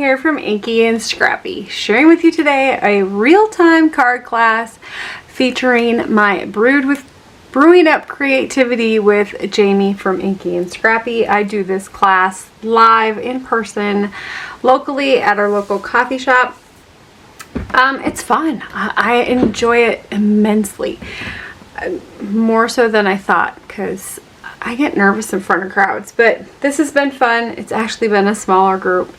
here from Inky&Scrappy, sharing with you today a real-time card class featuring my Brewing Up Creativity with Jaime from Inky&Scrappy. I do this class live in person locally at our local coffee shop. It's fun. I enjoy it immensely, more so than I thought, because I get nervous in front of crowds, but this has been fun. It's actually been a smaller group,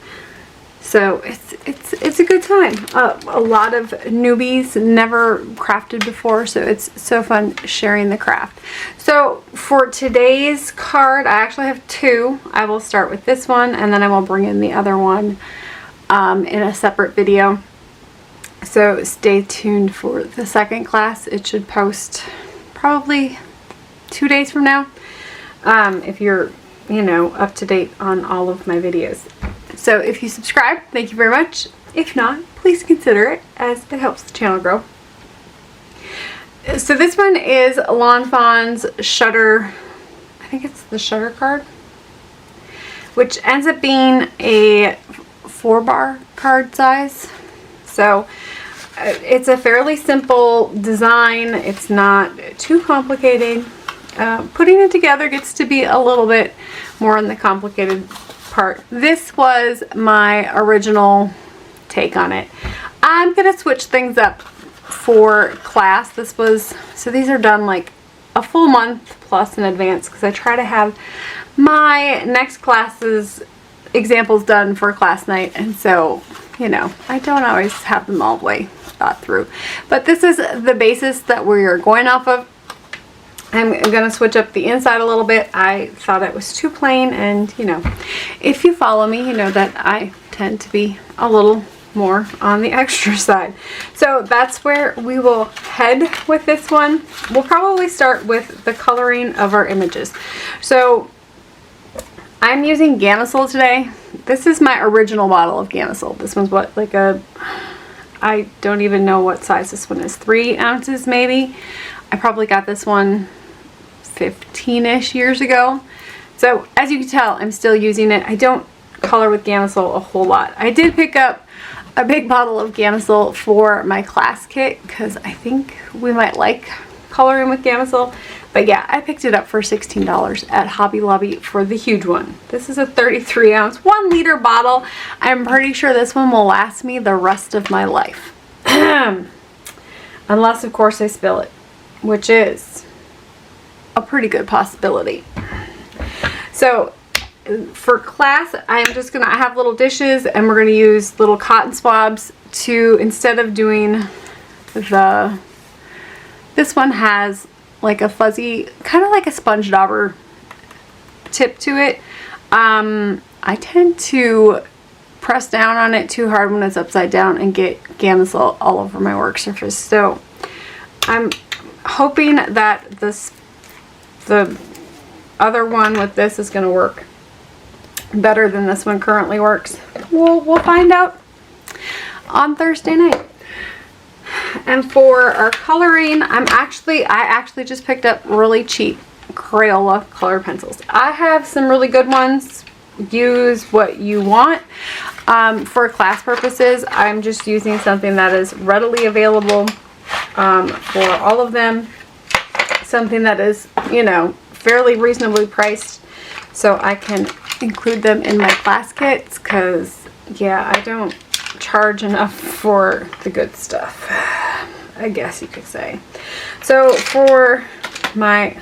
so it's a good time. A lot of newbies, never crafted before, so it's so fun sharing the craft. So for today's card, I actually have two. I will start with this one, and then I will bring in the other one in a separate video. So stay tuned for the second class. It should post probably 2 days from now. If you're, up to date on all of my videos. So if you subscribe, thank you very much. If not, please consider it, as it helps the channel grow. So this one is Lawn Fawn's Shutter, I think it's the Shutter card, which ends up being a 4-bar card size. So it's a fairly simple design. It's not too complicated. Putting it together gets to be a little bit more on the complicated part. This was my original take on it. I'm gonna switch things up for class. So these are done like a full month plus in advance, because I try to have my next class's examples done for class night, and so I don't always have them all the way thought through, but this is the basis that we are going off of. I'm going to switch up the inside a little bit. I thought it was too plain, and if you follow me, you know that I tend to be a little more on the extra side. So that's where we will head with this one. We'll probably start with the coloring of our images. So I'm using Gamsol today. This is my original bottle of Gamsol. This one's what, like I don't even know what size this one is. 3 ounces maybe. I probably got this one 15-ish years ago. So as you can tell, I'm still using it. I don't color with Gamsol a whole lot. I did pick up a big bottle of Gamsol for my class kit, because I think we might like coloring with Gamsol. But yeah, I picked it up for $16 at Hobby Lobby for the huge one. This is a 33 ounce, 1 liter bottle. I'm pretty sure this one will last me the rest of my life. Unless, of course, I spill it, which is a pretty good possibility. So for class, I have little dishes, and we're gonna use little cotton swabs to, instead of doing this one has like a fuzzy, kind of like a sponge dauber tip to it. I tend to press down on it too hard when it's upside down and get Gamsol all over my work surface. So I'm hoping that the other one with this is going to work better than this one currently works. We'll find out on Thursday night. And for our coloring, I actually just picked up really cheap Crayola color pencils. I have some really good ones. Use what you want. For class purposes, I'm just using something that is readily available for all of them. Something that is, fairly reasonably priced, so I can include them in my class kits, because yeah, I don't charge enough for the good stuff, I guess you could say. So for my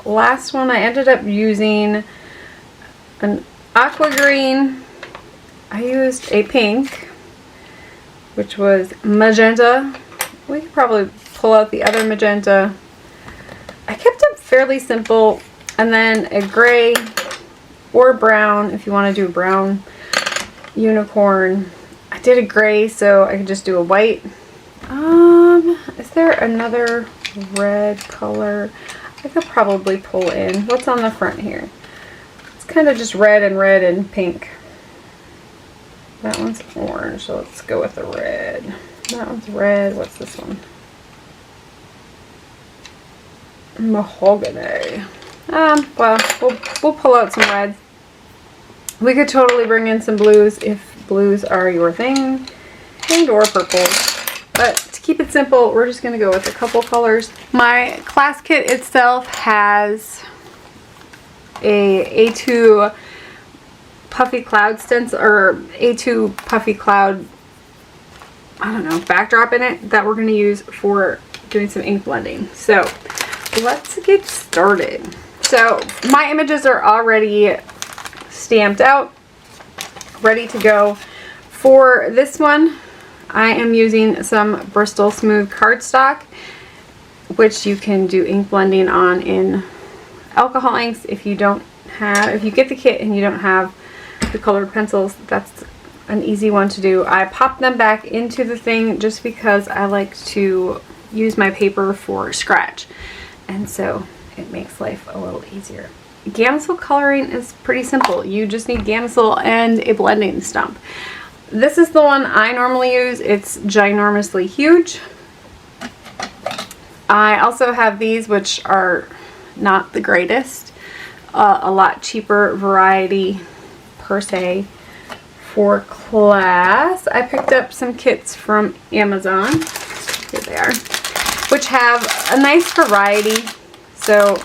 last one, I ended up using an aqua green. I used a pink, which was magenta. We could probably pull out the other magenta. I kept it fairly simple, and then a gray or brown if you want to do a brown unicorn. I did a gray, so I could just do a white. Is there another red color I could probably pull in? What's on the front here? It's kind of just red and pink. That one's orange, so let's go with the red. That one's red. What's this one? Mahogany. Well, we'll pull out some reds. We could totally bring in some blues if blues are your thing, and or purples. But to keep it simple, we're just going to go with a couple colors. My class kit itself has a A2 Puffy Cloud stencil, or A2 Puffy Cloud, I don't know, backdrop in it that we're going to use for doing some ink blending. So let's get started. So my images are already stamped out, ready to go. For this one, I am using some Bristol Smooth Cardstock, which you can do ink blending on in alcohol inks. If you get the kit and you don't have the colored pencils, that's an easy one to do. I pop them back into the thing just because I like to use my paper for scratch, and so it makes life a little easier. Gamsol coloring is pretty simple. You just need Gamsol and a blending stump. This is the one I normally use. It's ginormously huge. I also have these, which are not the greatest. A lot cheaper variety per se. For class, I picked up some kits from Amazon. Here they are, which have a nice variety. So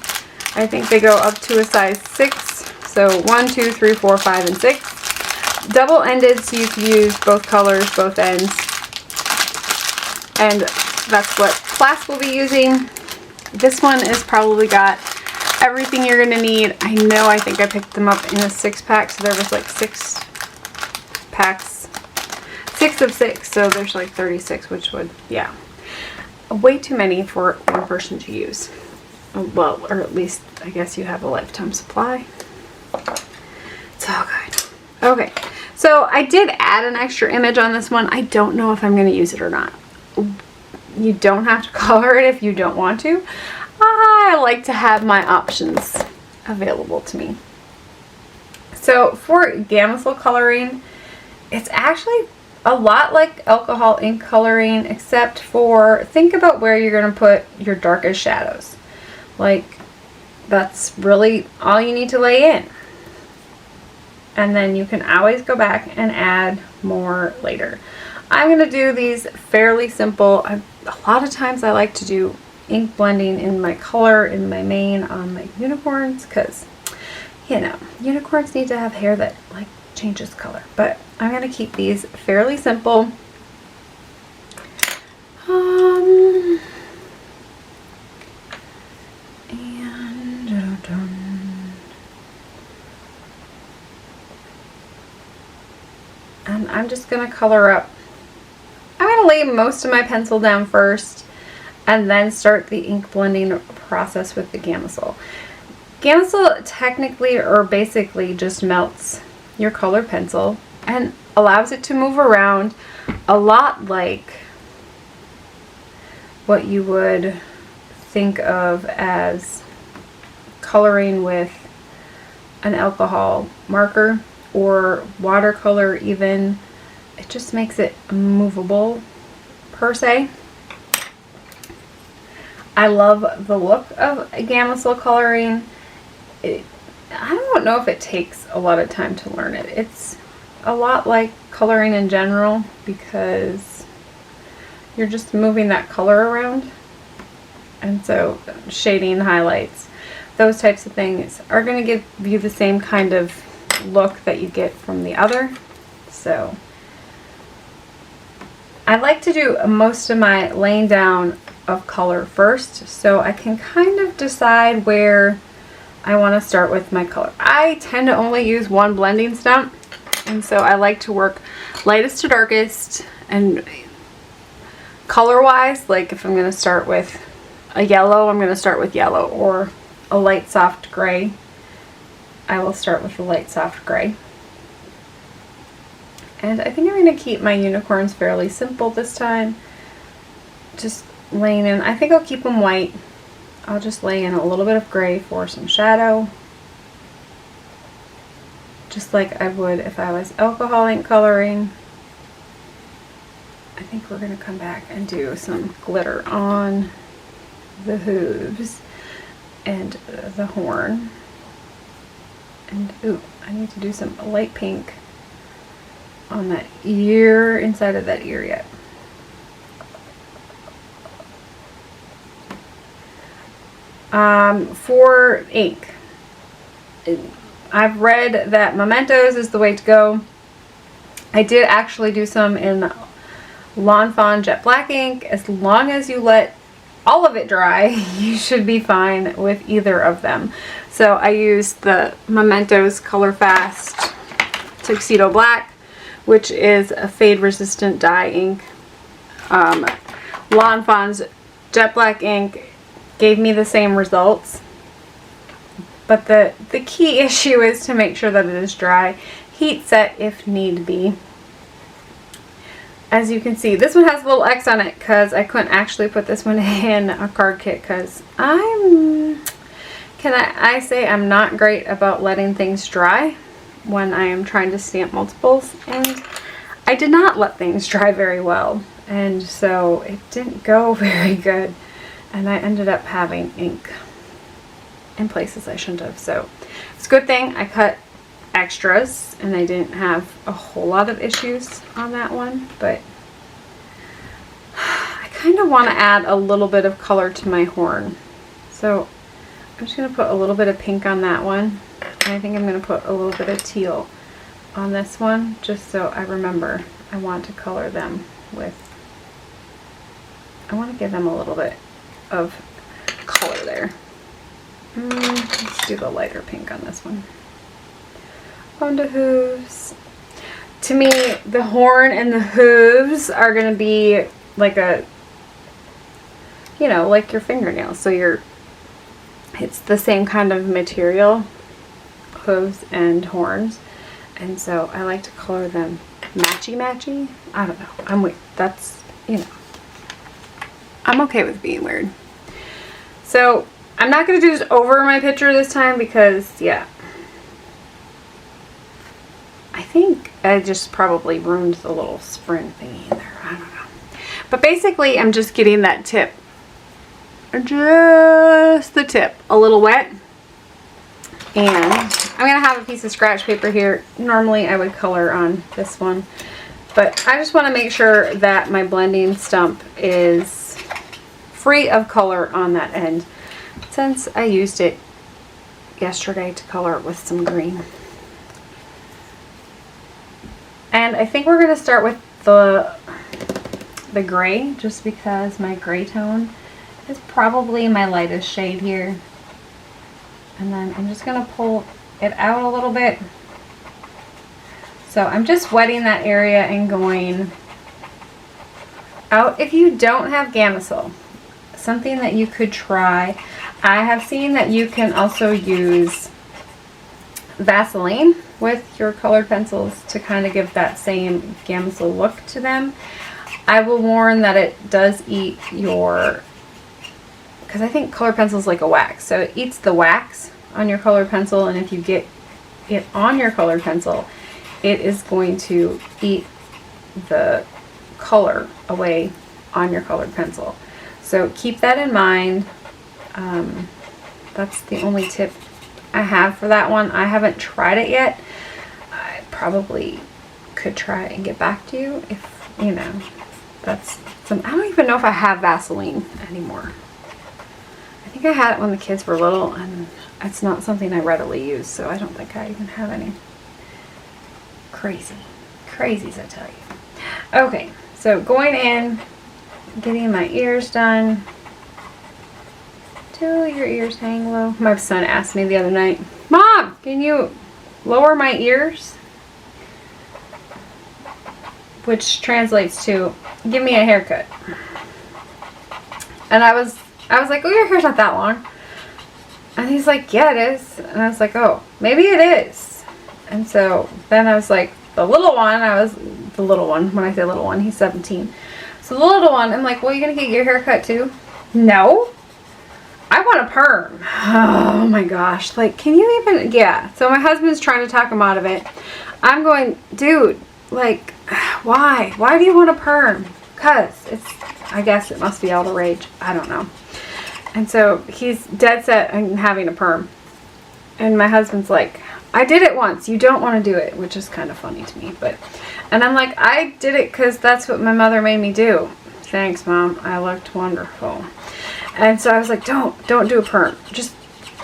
I think they go up to a size 6. So 1, 2, 3, 4, 5, and 6. Double-ended, so you can use both colors, both ends. And that's what class will be using. This one has probably got everything you're going to need. I think I picked them up in a 6-pack, so there was like 6 packs. 6 of 6, so there's like 36, which would, yeah, way too many for one person to use. Well, or at least I guess you have a lifetime supply. It's all good. Okay, so I did add an extra image on this one. I don't know if I'm going to use it or not. You don't have to color it if you don't want to. I like to have my options available to me. So for Gamsol coloring, it's actually a lot like alcohol ink coloring, except for, think about where you're going to put your darkest shadows. Like, that's really all you need to lay in. And then you can always go back and add more later. I'm going to do these fairly simple. A lot of times I like to do ink blending in my color, in my mane on my unicorns, because, you know, unicorns need to have hair that, like, changes color. But I'm going to keep these fairly simple. And I'm just going to color up. I'm going to lay most of my pencil down first and then start the ink blending process with the Gamsol. Gamsol technically, or basically, just melts your colored pencil and allows it to move around, a lot like what you would think of as coloring with an alcohol marker or watercolor even. It just makes it movable per se. I love the look of Gamsol coloring. I don't know if it takes a lot of time to learn it. It's a lot like coloring in general because you're just moving that color around. And so shading, highlights, those types of things are going to give you the same kind of look that you get from the other. So I like to do most of my laying down of color first, so I can kind of decide where I want to start with my color. I tend to only use one blending stump, and so I like to work lightest to darkest. And color wise, like if I'm going to start with a yellow, I'm going to start with yellow, or a light soft gray, I will start with the light soft gray. And I think I'm going to keep my unicorns fairly simple this time. Just laying in, I think I'll keep them white. I'll just lay in a little bit of gray for some shadow. Just like I would if I was alcohol ink coloring. I think we're going to come back and do some glitter on the hooves and the horn. And ooh, I need to do some light pink on that ear, inside of that ear yet. For ink, I've read that Mementos is the way to go. I did actually do some in Lawn Fawn Jet Black ink. As long as you let all of it dry, you should be fine with either of them. So I used the Mementos Color Fast Tuxedo Black, which is a fade resistant dye ink. Lawn Fawn's Jet Black ink gave me the same results, but the key issue is to make sure that it is dry. Heat set if need be. As you can see, this one has a little X on it because I couldn't actually put this one in a card kit because I say I'm not great about letting things dry when I am trying to stamp multiples, and I did not let things dry very well, and so it didn't go very good, and I ended up having ink in places I shouldn't have. So it's a good thing I cut extras and I didn't have a whole lot of issues on that one, but I kind of want to add a little bit of color to my horn. So I'm just going to put a little bit of pink on that one, and I think I'm going to put a little bit of teal on this one, just so I remember I want to color them with, I want to give them a little bit of color there. Let's do the lighter pink on this one. On the hooves. To me, the horn and the hooves are going to be like a, you know, like your fingernails. So it's the same kind of material, hooves and horns. And so I like to color them matchy-matchy. I don't know. I'm weird. That's, you know, I'm okay with being weird. So I'm not going to do this over my picture this time because, yeah, I think I just probably ruined the little spring thingy in there. I don't know. But basically, I'm just getting that tip, just the tip, a little wet. And I'm going to have a piece of scratch paper here. Normally, I would color on this one, but I just want to make sure that my blending stump is free of color on that end, since I used it yesterday to color it with some green. And I think we're going to start with the gray, just because my gray tone is probably my lightest shade here. And then I'm just going to pull it out a little bit. So I'm just wetting that area and going out. If you don't have Gamsol, something that you could try, I have seen that you can also use Vaseline with your colored pencils to kind of give that same Gamsol look to them. I will warn that it does eat your, because I think colored pencil is like a wax, so it eats the wax on your colored pencil, and if you get it on your colored pencil, it is going to eat the color away on your colored pencil. So keep that in mind. That's the only tip I have for that one. I haven't tried it yet. I probably could try it and get back to you if, you know, that's some, I don't even know if I have Vaseline anymore. I think I had it when the kids were little, and it's not something I readily use, so I don't think I even have any. Crazies, I tell you. Okay, so going in, getting my ears done. Till your ears hang low. My son asked me the other night, Mom, can you lower my ears? Which translates to, give me a haircut. And I was like, oh, your hair's not that long. And he's like, yeah, it is. And I was like, oh, maybe it is. And so then I was like, the little one, when I say little one, he's 17. So the little one, I'm like, well, you gonna get your hair cut too? No. I want a perm. Oh my gosh. Like, can you even, yeah. So my husband's trying to talk him out of it. I'm going, dude, like, why? Why do you want a perm? Because it's, I guess it must be all the rage. I don't know. And so he's dead set on having a perm. And my husband's like, I did it once. You don't want to do it, which is kind of funny to me. But And I'm like, I did it because that's what my mother made me do. Thanks, Mom. I looked wonderful. And so I was like, don't do a perm. Just,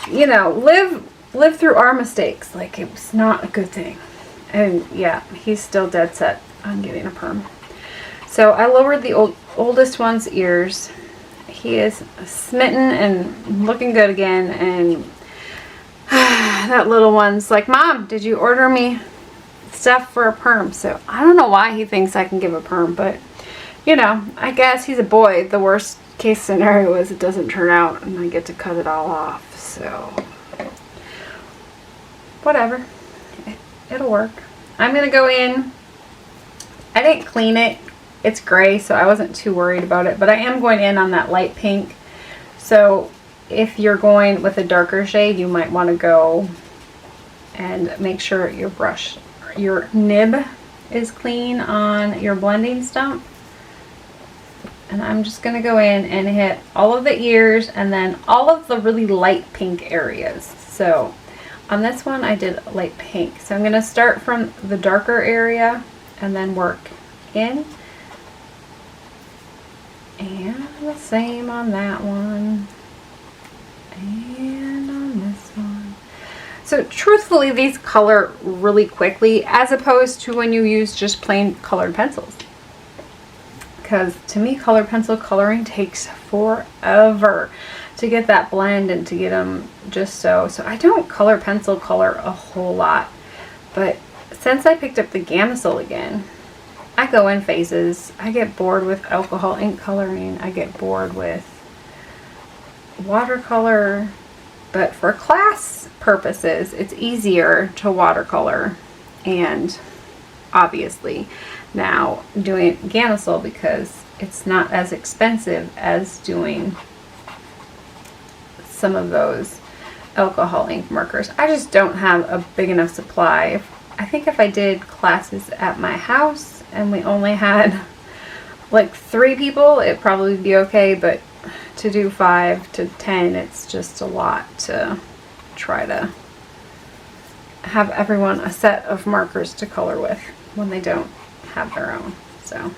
you know, live through our mistakes. Like, it was not a good thing. And yeah, he's still dead set on getting a perm. So I lowered the oldest one's ears. He is smitten and looking good again. And that little one's like, Mom, did you order me stuff for a perm? So I don't know why he thinks I can give a perm, but you know, I guess he's a boy. The worst case scenario is it doesn't turn out and I get to cut it all off. So whatever, it'll work. I'm gonna go in. I didn't clean it. It's gray, so I wasn't too worried about it, but I am going in on that light pink. So if you're going with a darker shade, you might want to go and make sure your nib is clean on your blending stump. And I'm just going to go in and hit all of the ears and then all of the really light pink areas. So on this one I did light pink. So I'm going to start from the darker area and then work in. And the same on that one. And on this one. So truthfully, these color really quickly as opposed to when you use just plain colored pencils. Because to me, colored pencil coloring takes forever to get that blend and to get them just so. So I don't color pencil color a whole lot. But since I picked up the Gamsol again, I go in phases. I get bored with alcohol ink coloring. I get bored with watercolor. But for class purposes, it's easier to watercolor. And obviously now doing Gamsol because it's not as expensive as doing some of those alcohol ink markers. I just don't have a big enough supply. I think if I did classes at my house and we only had like 3 people, it'd probably be okay, but to do 5 to 10, it's just a lot to try to have everyone a set of markers to color with when they don't have their own. So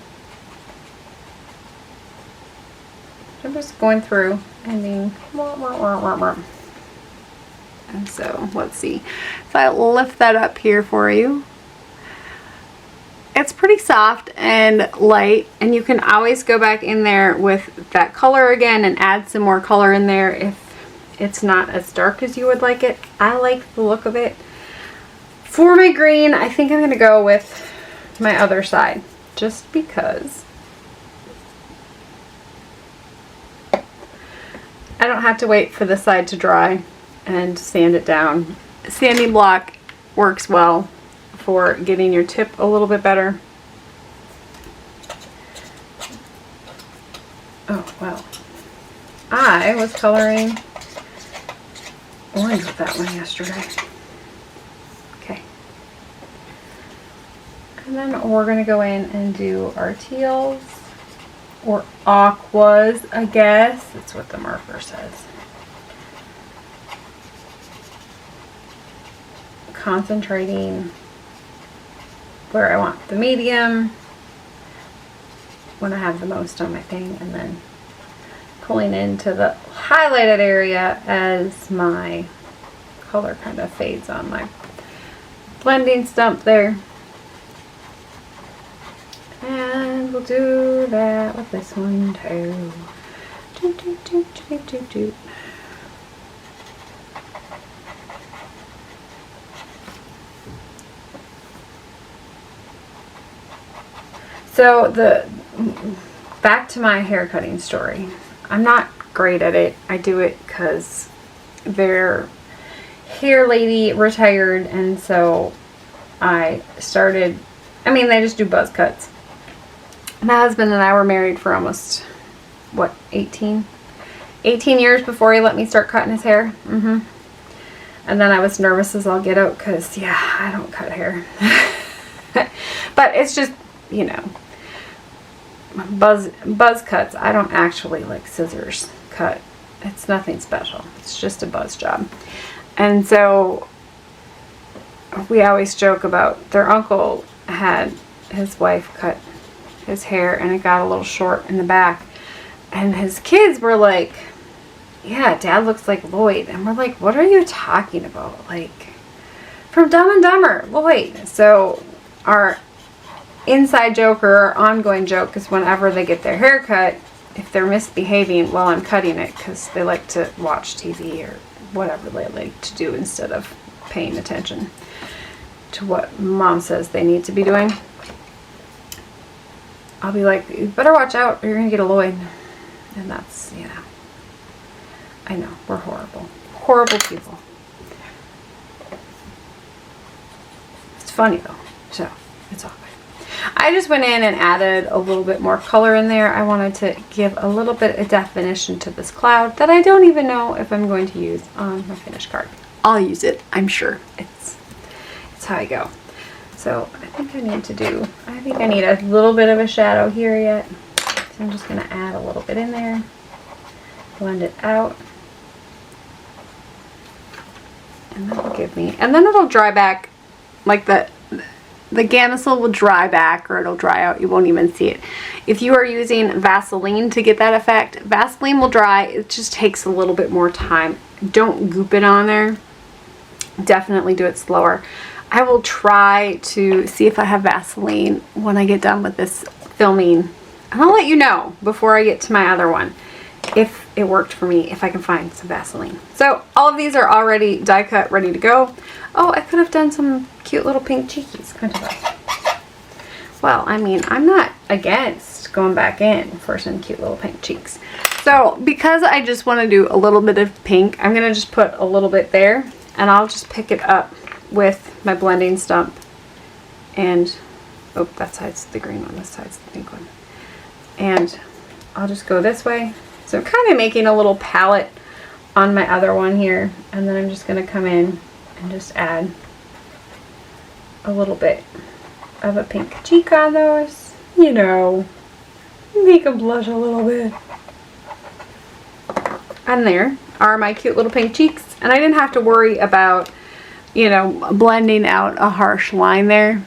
I'm just going through and being and so let's see if I lift that up here for you. It's pretty soft and light, and you can always go back in there with that color again and add some more color in there if it's not as dark as you would like it. I like the look of it. For my green, I think I'm going to go with my other side just because I don't have to wait for the side to dry and sand it down. Sanding block works well for getting your tip a little bit better. Oh, well. I was coloring orange with that one yesterday. Okay. And then we're going to go in and do our teals, or aquas, I guess. That's what the marker says. Concentrating where I want the medium, when I have the most on my thing, and then pulling into the highlighted area as my color kind of fades on my blending stump there. And we'll do that with this one too. Doot, doot, doot, doot, doot, doot. So back to my hair cutting story. I'm not great at it. I do it because their hair lady retired, and so I started, they just do buzz cuts. My husband and I were married for almost, what, 18 years before he let me start cutting his hair. And then I was nervous as all get out because, yeah, I don't cut hair. But it's just, you know, buzz cuts. I don't actually like scissors cut. It's nothing special. It's just a buzz job. And so we always joke about their uncle had his wife cut his hair and it got a little short in the back. And his kids were like, yeah, Dad looks like Lloyd. And we're like, what are you talking about? Like, from Dumb and Dumber, Lloyd. So our inside joke or our ongoing joke is whenever they get their hair cut, if they're misbehaving while I'm cutting it, because they like to watch TV or whatever they like to do instead of paying attention to what Mom says they need to be doing, I'll be like, you better watch out or you're gonna get a Lloyd. And that's, you know, I know, we're horrible. Horrible people. It's funny though, so it's all good. I just went in and added a little bit more color in there. I wanted to give a little bit of definition to this cloud that I don't even know if I'm going to use on my finished card. I'll use it, I'm sure. It's how I go. So I think I need a little bit of a shadow here yet. So I'm just going to add a little bit in there, blend it out. And that'll give me, and then it'll dry back like the Gamsol will dry back, or it'll dry out. You won't even see it. If you are using Vaseline to get that effect, Vaseline will dry. It just takes a little bit more time. Don't goop it on there. Definitely do it slower. I will try to see if I have Vaseline when I get done with this filming. And I'll let you know before I get to my other one if it worked for me, if I can find some Vaseline. So all of these are already die cut, ready to go. Oh, I could have done some cute little pink cheekies, couldn't I? Well, I mean, I'm not against going back in for some cute little pink cheeks. So because I just want to do a little bit of pink, I'm going to just put a little bit there, and I'll just pick it up with my blending stump. And, oh, that side's the green one, this side's the pink one. And I'll just go this way. So I'm kind of making a little palette on my other one here, and then I'm just going to come in and just add a little bit of a pink cheek on those, you know, make them blush a little bit. And there are my cute little pink cheeks, and I didn't have to worry about, you know, blending out a harsh line there.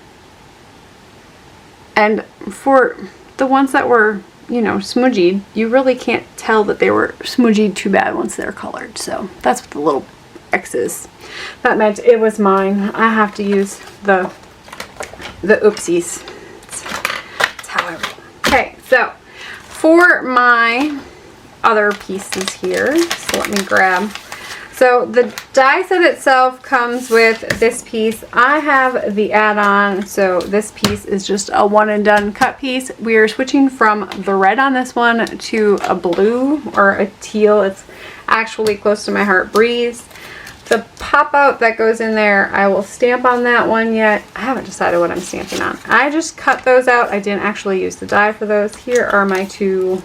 And for the ones that were, you know, smudgied, you really can't tell that they were smudgied too bad once they're colored. So that's what the little X is. That meant it was mine. I have to use the oopsies. That's how I roll. Okay, so for my other pieces here, so let me grab. So the die set itself comes with this piece. I have the add-on, so this piece is just a one and done cut piece. We are switching from the red on this one to a blue or a teal. It's actually close to my heart breeze. The pop out that goes in there, I will stamp on that one yet. I haven't decided what I'm stamping on. I just cut those out. I didn't actually use the die for those. Here are my two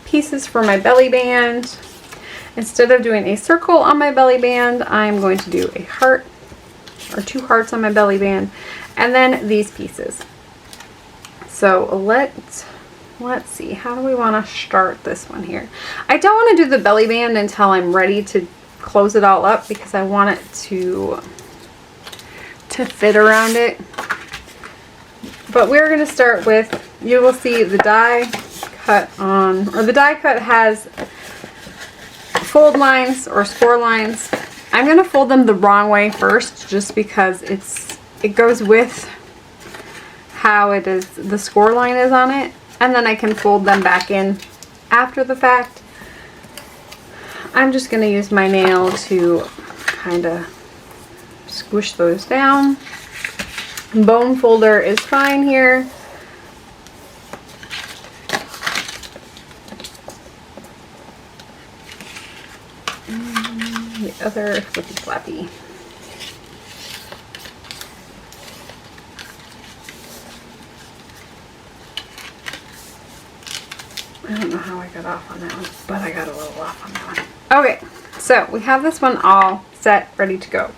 pieces for my belly band. Instead of doing a circle on my belly band, I'm going to do a heart or two hearts on my belly band, and then these pieces. So let's see, how do we want to start this one here? I don't want to do the belly band until I'm ready to close it all up, because I want it to fit around it. But we're going to start with, you will see the die cut on, or the die cut has fold lines or score lines. I'm going to fold them the wrong way first, just because it goes with how it is, the score line is on it, and then I can fold them back in after the fact. I'm just going to use my nail to kind of squish those down. Bone folder is fine here. The other flippy flappy. I don't know how I got off on that one, but I got a little off on that one. Okay, so we have this one all set, ready to go.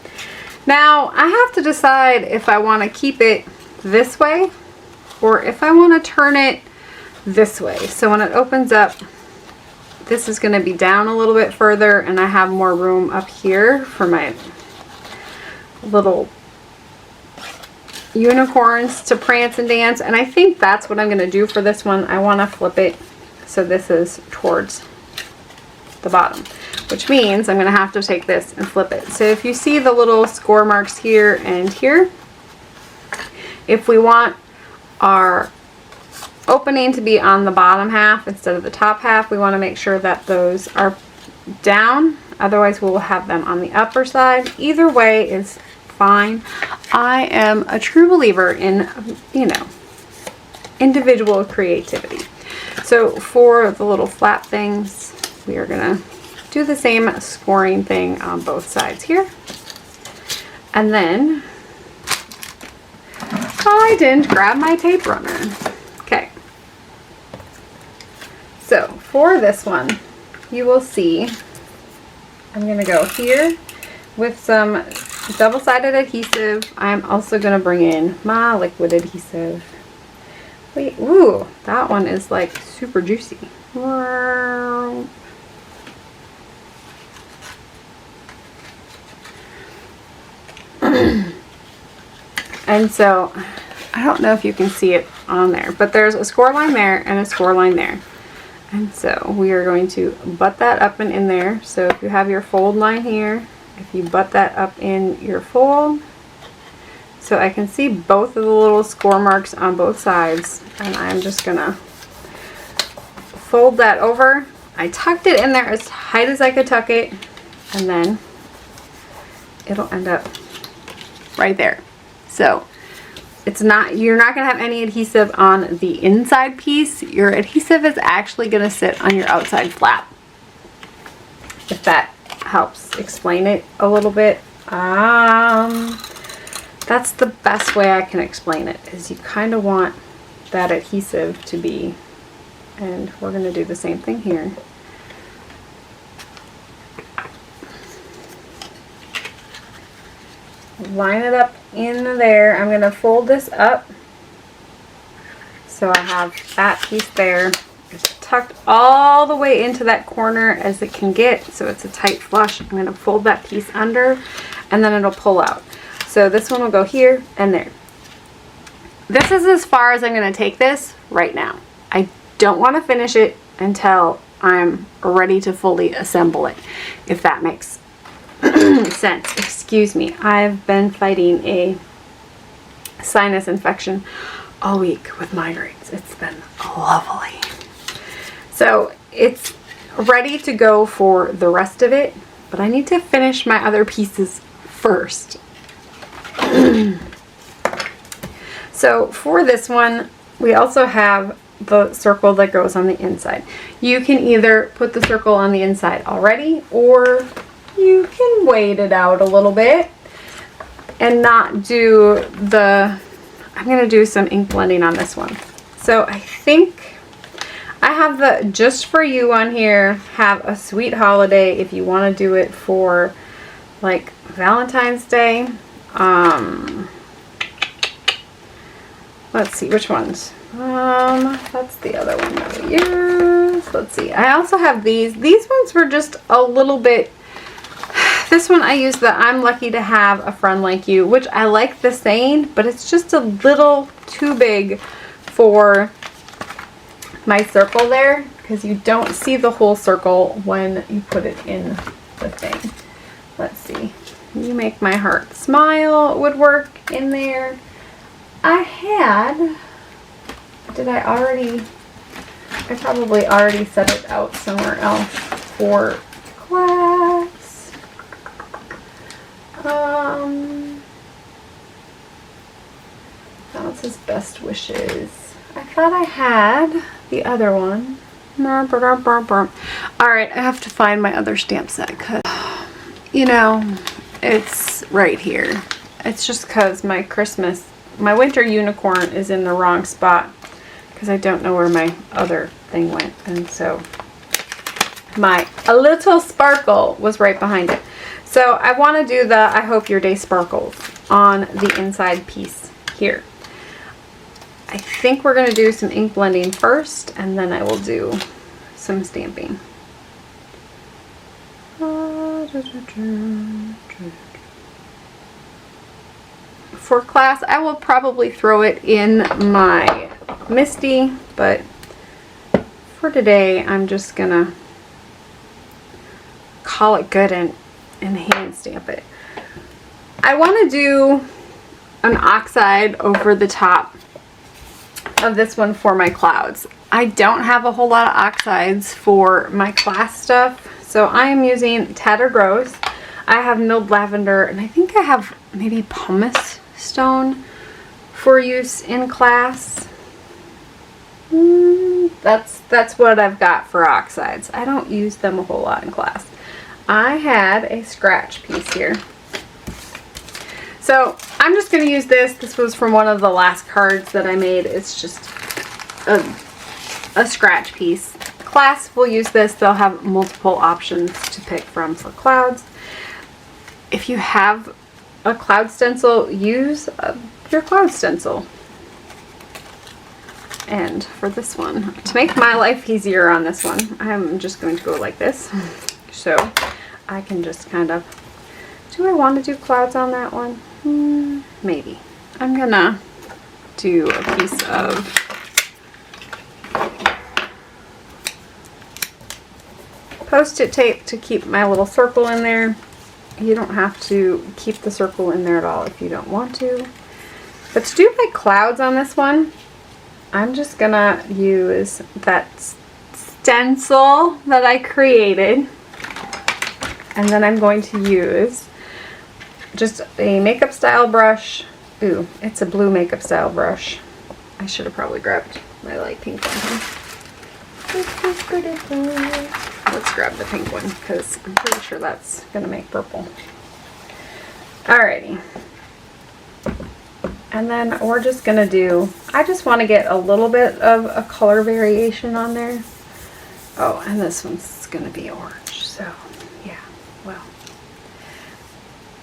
Now I have to decide if I want to keep it this way or if I want to turn it this way. So when it opens up, this is going to be down a little bit further, and I have more room up here for my little unicorns to prance and dance, and I think that's what I'm going to do for this one. I want to flip it so this is towards the bottom, which means I'm going to have to take this and flip it. So if you see the little score marks here and here, if we want our opening to be on the bottom half instead of the top half, we want to make sure that those are down. Otherwise we'll have them on the upper side. Either way is fine. I am a true believer in, you know, individual creativity. So for the little flap things, we are gonna do the same scoring thing on both sides here. And then I didn't grab my tape runner. Okay. So for this one, you will see I'm gonna go here with some double-sided adhesive. I'm also gonna bring in my liquid adhesive. Wait, ooh, that one is like super juicy. And so I don't know if you can see it on there, but there's a score line there and a score line there. And so we are going to butt that up and in there. So if you have your fold line here, if you butt that up in your fold, so I can see both of the little score marks on both sides, and I'm just gonna fold that over. I tucked it in there as tight as I could tuck it, and then it'll end up right there. So it's not, you're not going to have any adhesive on the inside piece. Your adhesive is actually going to sit on your outside flap, if that helps explain it a little bit. That's the best way I can explain it, is you kind of want that adhesive to be, and we're going to do the same thing here. Line it up in there. I'm going to fold this up so I have that piece there. It's tucked all the way into that corner as it can get, so it's a tight flush. I'm going to fold that piece under, and then it'll pull out. So this one will go here and there. This is as far as I'm going to take this right now. I don't want to finish it until I'm ready to fully assemble it, if that makes sense. Excuse me. I've been fighting a sinus infection all week with migraines. It's been lovely. So it's ready to go for the rest of it, but I need to finish my other pieces first. So for this one, we also have the circle that goes on the inside. You can either put the circle on the inside already, or you can wait it out a little bit and not do the, I'm going to do some ink blending on this one. So I think I have the Just For You on here. Have a sweet holiday if you want to do it for like Valentine's Day. Let's see, which ones? That's the other one that we use. Let's see. I also have these. These ones were just a little bit, this one I use the I'm Lucky to Have a Friend Like You, which I like the saying, but it's just a little too big for my circle there, because you don't see the whole circle when you put it in the thing. Let's see. You Make My Heart Smile would work in there. I probably already set it out somewhere else for class. That's his best wishes. I thought I had the other one. Alright, I have to find my other stamp set, because, you know, it's right here. It's just because my winter unicorn is in the wrong spot, because I don't know where my other thing went, and so a little sparkle was right behind it. So I want to do the I Hope Your Day Sparkles on the inside piece here. I think we're going to do some ink blending first, and then I will do some stamping. for class. I will probably throw it in my Misty, but for today I'm just gonna call it good and hand stamp it. I want to do an oxide over the top of this one for my clouds. I don't have a whole lot of oxides for my class stuff, so I am using Tattered Rose. I have Milled Lavender, and I think I have maybe Pumice Stone for use in class. That's what I've got for oxides. I don't use them a whole lot in class. I had a scratch piece here. So I'm just going to use this. This was from one of the last cards that I made. It's just a scratch piece. Class will use this. They'll have multiple options to pick from for clouds. If you have a cloud stencil, use your cloud stencil. And for this one, to make my life easier on this one, I'm just going to go like this. So I can just kind of, do I want to do clouds on that one? Maybe. I'm gonna do a piece of Post-it tape to keep my little circle in there. You don't have to keep the circle in there at all if you don't want to. But to do my clouds on this one, I'm just gonna use that stencil that I created, and then I'm going to use just a makeup style brush. Ooh, it's a blue makeup style brush. I should have probably grabbed my light pink one. Let's grab the pink one because I'm pretty sure that's gonna make purple. Alrighty. And then we're just gonna do, I just want to get a little bit of a color variation on there. Oh, and this one's gonna be orange, so yeah, well.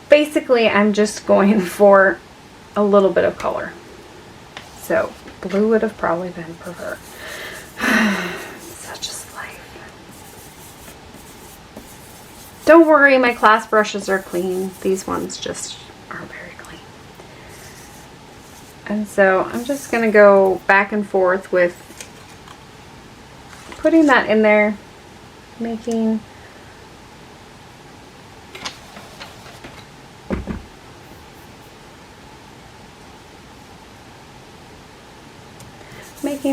Basically, I'm just going for a little bit of color. So blue would have probably been preferred. Such is life. Don't worry, my class brushes are clean. These ones just aren't very clean. And so I'm just going to go back and forth with putting that in there, making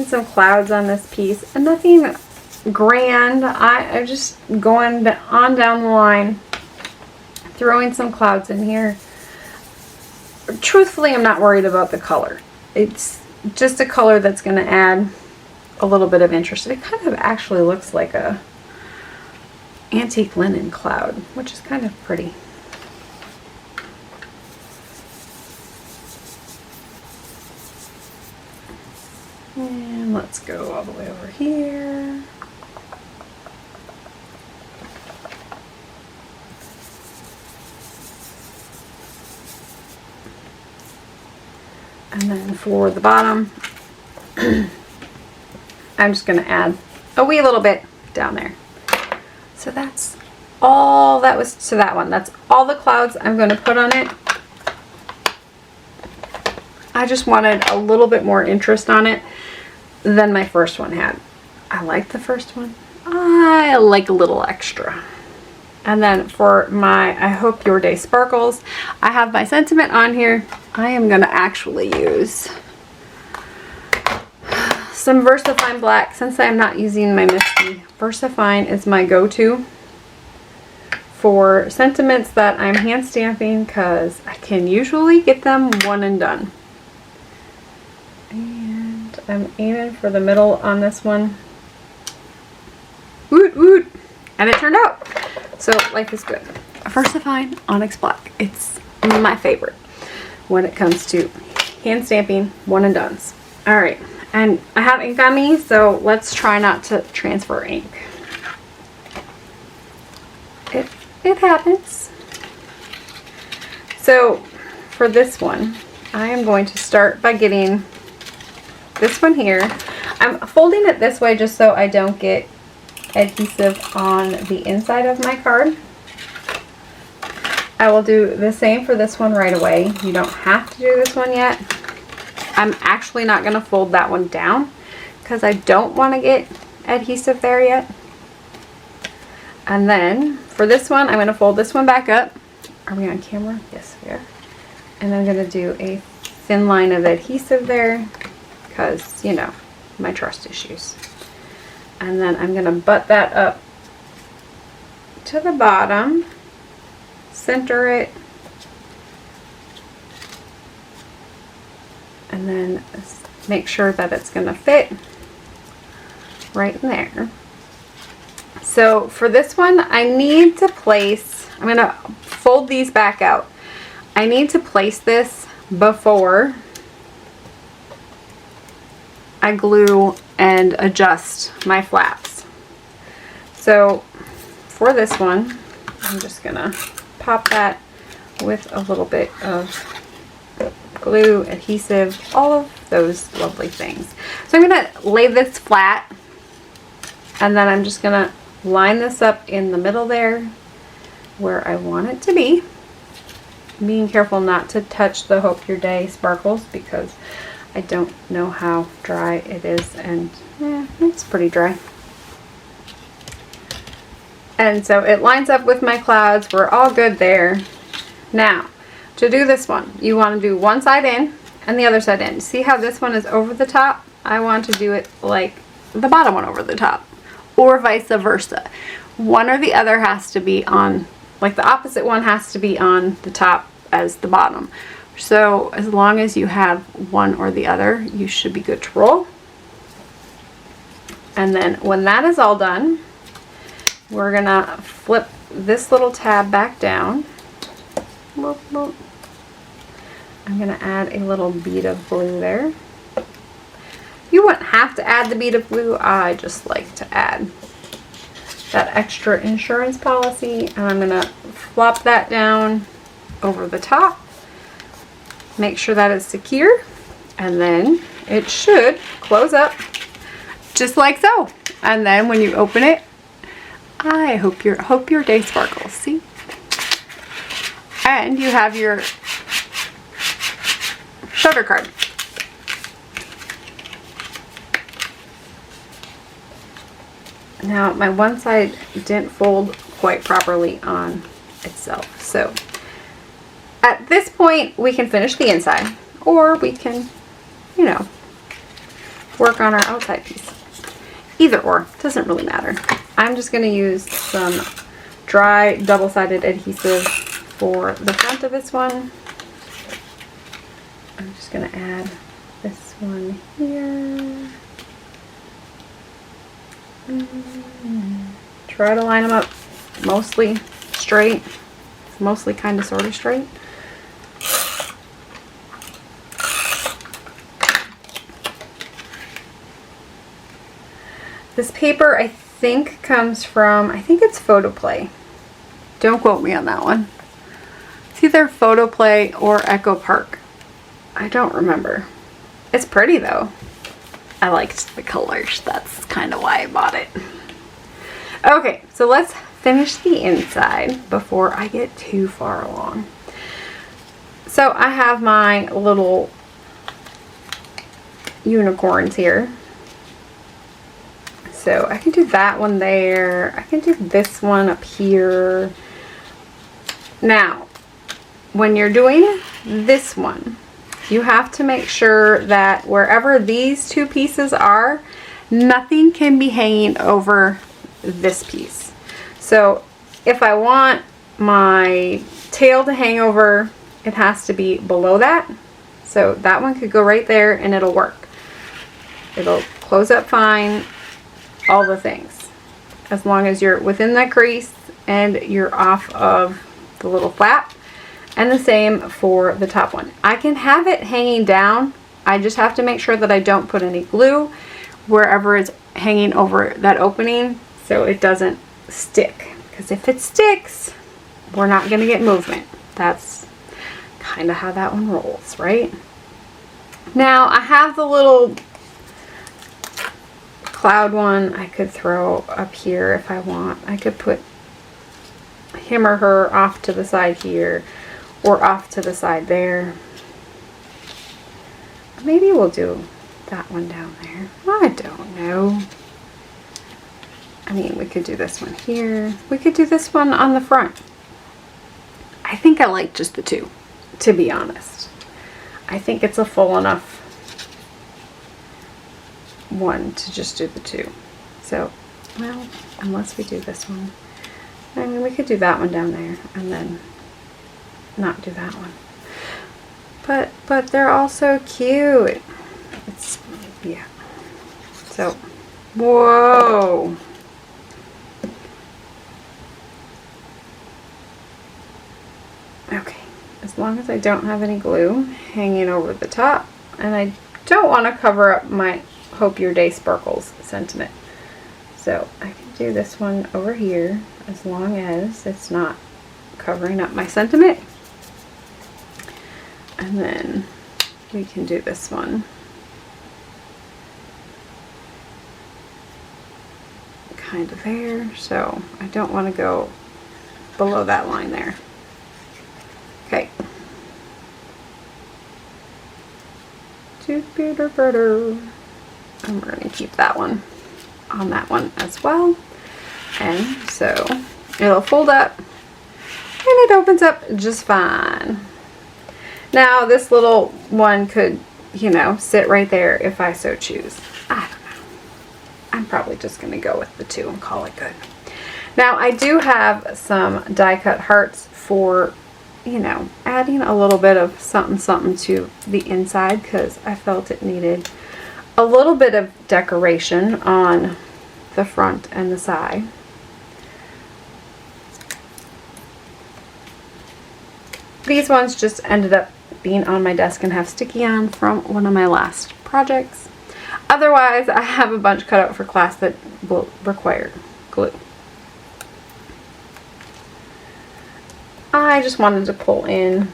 some clouds on this piece, and nothing grand. I'm just going on down the line, throwing some clouds in here. Truthfully, I'm not worried about the color. It's just a color that's going to add a little bit of interest. It kind of actually looks like a antique linen cloud, which is kind of pretty. And let's go all the way over here. And then for the bottom, I'm just going to add a wee little bit down there. So that's all that was to that one. That's all the clouds I'm going to put on it. I just wanted a little bit more interest on it than my first one had. I like the first one. I like a little extra. And then for my I Hope Your Day Sparkles, I have my sentiment on here. I am going to actually use some VersaFine Black. Since I'm not using my Misty, VersaFine is my go-to for sentiments that I'm hand stamping because I can usually get them one and done. And I'm aiming for the middle on this one. Woot woot! And it turned out. So life is good. VersaFine Onyx Black. It's my favorite when it comes to hand stamping one and dones. Alright, and I have ink on me, so let's try not to transfer ink. It happens. So for this one, I am going to start by getting this one here. I'm folding it this way just so I don't get adhesive on the inside of my card. I will do the same for this one right away. You don't have to do this one yet. I'm actually not going to fold that one down because I don't want to get adhesive there yet. And then for this one, I'm going to fold this one back up. Are we on camera? Yes, we are. And I'm going to do a thin line of adhesive there because, you know, my trust issues. And then I'm going to butt that up to the bottom, center it, and then make sure that it's going to fit right in there. So for this one, I need to place, I'm going to fold these back out. I need to place this before I glue and adjust my flaps. So for this one, I'm just going to pop that with a little bit of glue, adhesive, all of those lovely things. So I'm going to lay this flat, and then I'm just going to line this up in the middle there where I want it to be. Being careful not to touch the Hope Your Day sparkles because I don't know how dry it is, and it's pretty dry. And so it lines up with my clouds. We're all good there. Now, to do this one, you want to do one side in and the other side in. See how this one is over the top? I want to do it like the bottom one over the top, or vice versa. One or the other has to be on, like the opposite one has to be on the top as the bottom. So as long as you have one or the other, you should be good to roll. And then when that is all done, we're gonna flip this little tab back down. Boop, boop. I'm gonna add a little bead of glue there. You wouldn't have to add the bead of glue. I just like to add that extra insurance policy, and I'm gonna flop that down over the top. Make sure that is secure, and then it should close up just like so. And then when you open it, I hope your day sparkles. See? And you have your shutter card. Now my one side didn't fold quite properly on itself, so at this point we can finish the inside, or we can, you know, work on our outside piece. Either or, doesn't really matter. I'm just going to use some dry double-sided adhesive for the front of this one. I'm just going to add this one here. Try to line them up mostly straight, mostly kind of sort of straight. This paper I think comes from, I think it's PhotoPlay. Don't quote me on that one. It's either PhotoPlay or Echo Park. I don't remember. It's pretty though. I liked the colors. That's kind of why I bought it. Okay, so let's finish the inside before I get too far along. So I have my little unicorns here. So I can do that one there. I can do this one up here. Now, when you're doing this one, you have to make sure that wherever these two pieces are, nothing can be hanging over this piece. So if I want my tail to hang over, it has to be below that. So that one could go right there and it'll work. It'll close up fine. All the things, as long as you're within that crease and you're off of the little flap. And the same for the top one. I can have it hanging down. I just have to make sure that I don't put any glue wherever it's hanging over that opening so it doesn't stick, because if it sticks, we're not going to get movement. That's kind of how that one rolls, right? Now I have the little cloud one I could throw up here if I want. I could put him or her off to the side here or off to the side there. Maybe we'll do that one down there. I don't know. I mean, we could do this one here. We could do this one on the front. I think I like just the two, to be honest. I think it's a full enough one to just do the two. So, well, unless we do this one. I mean, we could do that one down there and then not do that one. But they're all so cute. It's, yeah. So, whoa. Okay, as long as I don't have any glue hanging over the top, and I don't want to cover up my Hope Your Day Sparkles sentiment. So I can do this one over here as long as it's not covering up my sentiment. And then we can do this one kind of there. So I don't want to go below that line there. Okay. And we're going to keep that one on that one as well. And so it'll fold up and it opens up just fine. Now this little one could, you know, sit right there if I so choose. I don't know. I'm probably just going to go with the two and call it good. Now I do have some die cut hearts for, you know, adding a little bit of something to the inside because I felt it needed a little bit of decoration on the front and the side. These ones just ended up being on my desk and have sticky on from one of my last projects. Otherwise, I have a bunch cut out for class that will require glue. I just wanted to pull in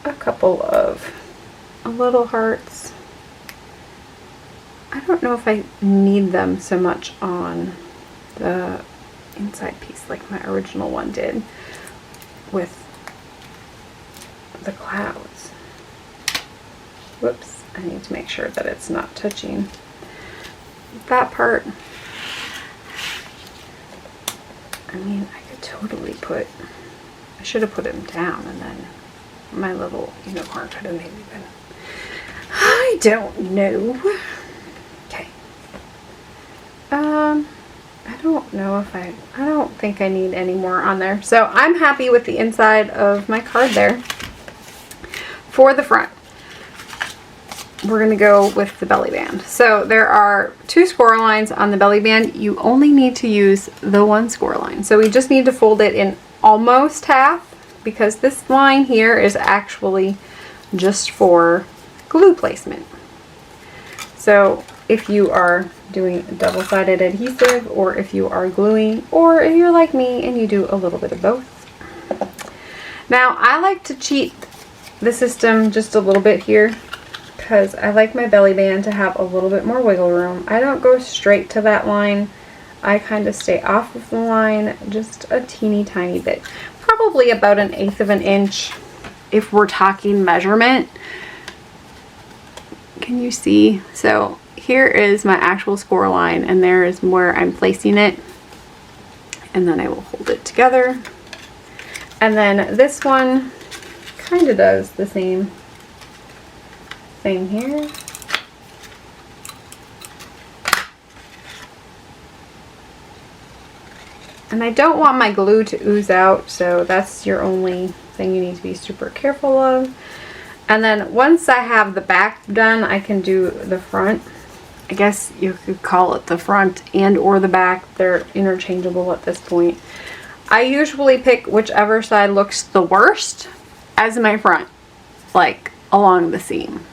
a couple of little hearts. I don't know if I need them so much on the inside piece like my original one did with the clouds. Whoops, I need to make sure that it's not touching that part. I mean, I could totally put, I should have put him down and then my little unicorn could have maybe been, I don't know. Okay. I don't know if I don't think I need any more on there. So I'm happy with the inside of my card there. For the front, we're going to go with the belly band. So there are 2 score lines on the belly band. You only need to use the 1 score line. So we just need to fold it in almost half because this line here is actually just for glue placement. So if you are doing double-sided adhesive, or if you are gluing, or if you're like me and you do a little bit of both. Now I like to cheat the system just a little bit here because I like my belly band to have a little bit more wiggle room. I don't go straight to that line. I kind of stay off of the line just a teeny tiny bit. Probably about 1/8 of an inch if we're talking measurement. Can you see? So here is my actual score line and there is where I'm placing it. And then I will hold it together. And then this one kind of does the same thing here. And I don't want my glue to ooze out, so that's your only thing you need to be super careful of. And then once I have the back done, I can do the front. I guess you could call it the front and or the back. They're interchangeable at this point. I usually pick whichever side looks the worst as my front, like along the seam.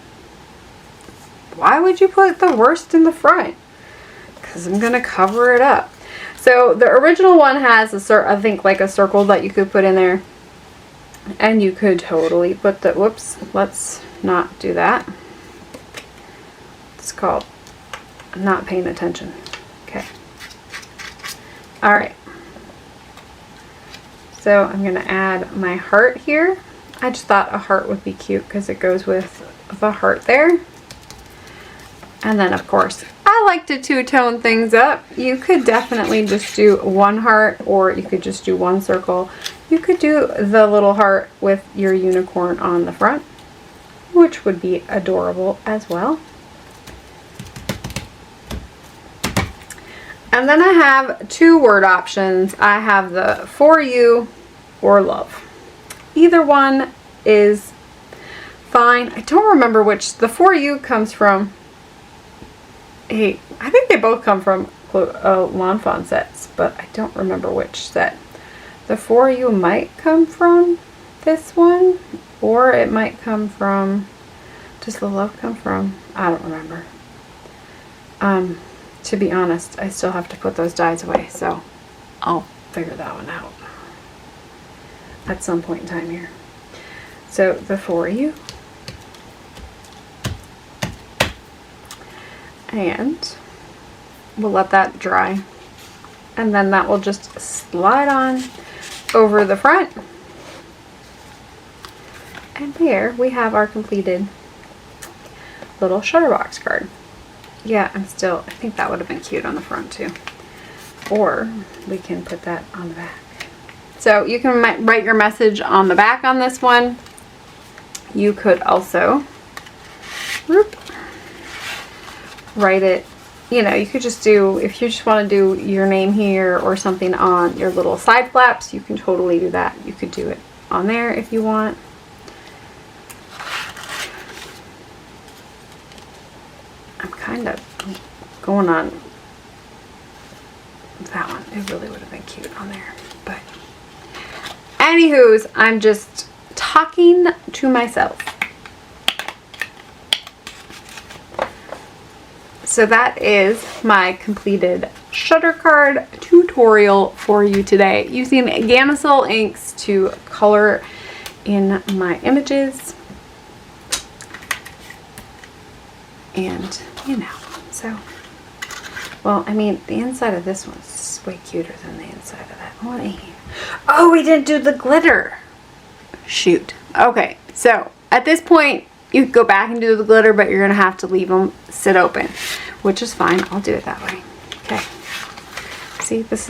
Why would you put the worst in the front? Because I'm going to cover it up. So the original one has I think like a circle that you could put in there. And you could totally put the, whoops, let's not do that. It's called not paying attention. Okay. Alright. So I'm going to add my heart here. I just thought a heart would be cute because it goes with the heart there. And then of course, I like to two-tone things up. You could definitely just do one heart, or you could just do one circle. You could do the little heart with your unicorn on the front, which would be adorable as well. And then I have two word options. I have the for you or love. Either one is fine. I don't remember which. The for you comes from I think they both come from Lawn Fawn sets, but I don't remember which set. The for you might come from this one, or it might come from, does the love come from? I don't remember. To be honest, I still have to put those dies away, so I'll figure that one out at some point in time here. So the for you, and we'll let that dry, and then that will just slide on over the front, and there we have our completed little Shutterbox card. Yeah, I think that would have been cute on the front too. Or we can put that on the back. So you can write your message on the back on this one. You could also write it, you know, you could just do, if you just want to do your name here or something on your little side flaps, you can totally do that. You could do it on there if you want. I'm kind of going on that one. It really would have been cute on there. But anywho's, I'm just talking to myself. So that is my completed shutter card tutorial for you today, using Gamsol inks to color in my images. And you know, so, well, I mean, the inside of this one's way cuter than the inside of that one. Oh, we didn't do the glitter. Shoot. Okay, so at this point, you could go back and do the glitter, but you're gonna have to leave them sit open, which is fine. I'll do it that way. Okay. See, this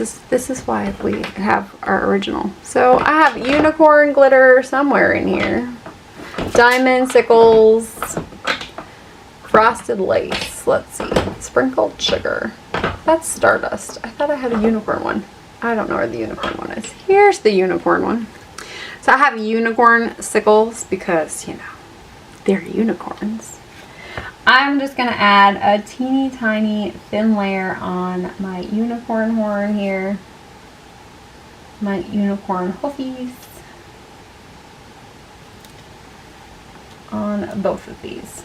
is why we have our original. So I have unicorn glitter somewhere in here. Diamond sickles. Frosted lace, let's see, sprinkled sugar. That's Stardust. I thought I had a unicorn one. I don't know where the unicorn one is. Here's the unicorn one. So I have unicorn sickles because, you know, they're unicorns. I'm just gonna add a teeny tiny thin layer on my unicorn horn here. My unicorn hoofies. On both of these.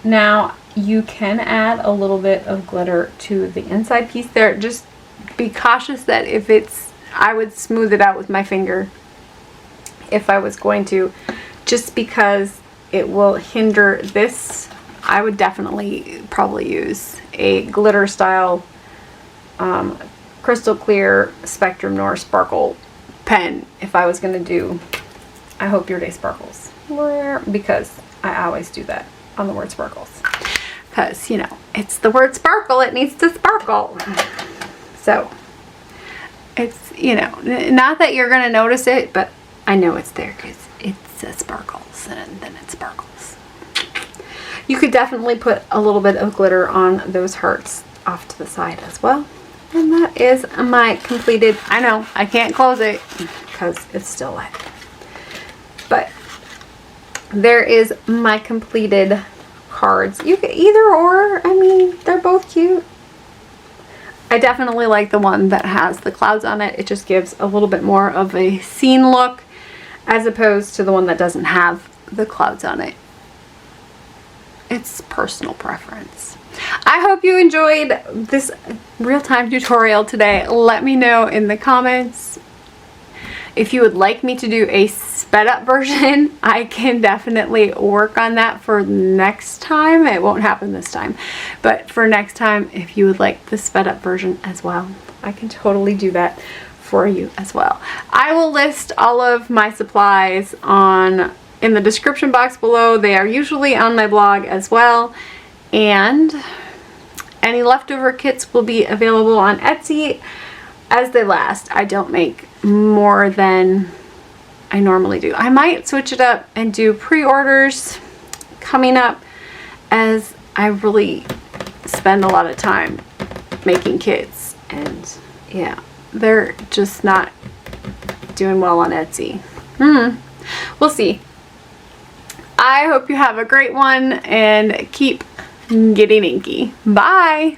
Now you can add a little bit of glitter to the inside piece there. Just be cautious that if it's, I would smooth it out with my finger if I was going to, just because it will hinder this. I would definitely probably use a glitter style crystal clear Spectrum Noir sparkle pen if I was going to do I Hope Your Day Sparkles, because I always do that on the word sparkles, because, you know, it's the word sparkle, it needs to sparkle. So it's, you know, not that you're gonna notice it, but I know it's there because it says sparkles and then it sparkles. You could definitely put a little bit of glitter on those hearts off to the side as well. And that is my completed, I know I can't close it because it's still wet, but there is my completed cards. You could either or, I mean, they're both cute. I definitely like the one that has the clouds on it. It just gives a little bit more of a scene look as opposed to the one that doesn't have the clouds on it. It's personal preference. I hope you enjoyed this real-time tutorial today. Let me know in the comments if you would like me to do a sped up version. I can definitely work on that for next time. It won't happen this time, but for next time, if you would like the sped up version as well, I can totally do that for you as well. I will list all of my supplies in the description box below. They are usually on my blog as well, and any leftover kits will be available on Etsy as they last. I don't make more than I normally do. I might switch it up and do pre-orders coming up, as I really spend a lot of time making kits, and yeah, they're just not doing well on Etsy. We'll see. I hope you have a great one and keep getting inky. Bye!